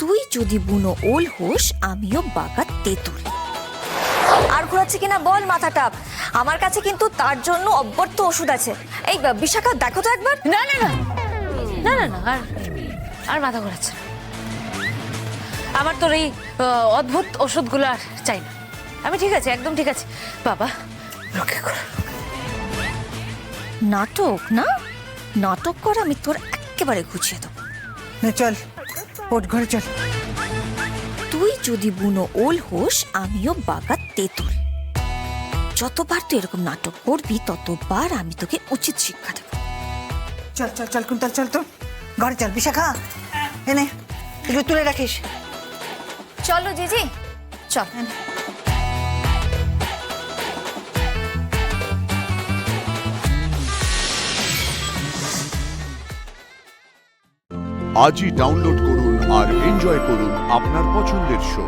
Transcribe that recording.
তুই যদি বুনো ওল হোস, আমিও বাঘা তেঁতুল। আর ঘোরাচ্ছে কিনা বল মাথাটা। আমার কাছে কিন্তু তার জন্য অব্যর্থ ওষুধ আছে। এই বিশাখা, দেখো তো একবার। না না না না না না, আর আর মাথা ঘোরাচ্ছে না। আমার তোর এই অদ্ভুত ওষুধগুলো আর চাই না। আমি ঠিক আছে, একদম ঠিক আছে। বাবা রক্ষে কর। নাটক না, নাটক কর, আমি তোর একেবারে ঘুচিয়ে দেবো। চল ওঠ, ঘরে চল। তুই যদি বুনো ওল হোস, আমিও বাঘা তেঁতুল। যতবার তুই এরকম নাটক করবি, ততবার আমি তোকে উচিত শিক্ষা দেব। চল চল চল কুন্তল, চল তো ঘরে চল। বিশাখা এনে এগুলো তুলে রাখিস। চলো জিজি, চল। আজই ডাউনলোড করুন আর এনজয় করুন আপনার পছন্দের শো।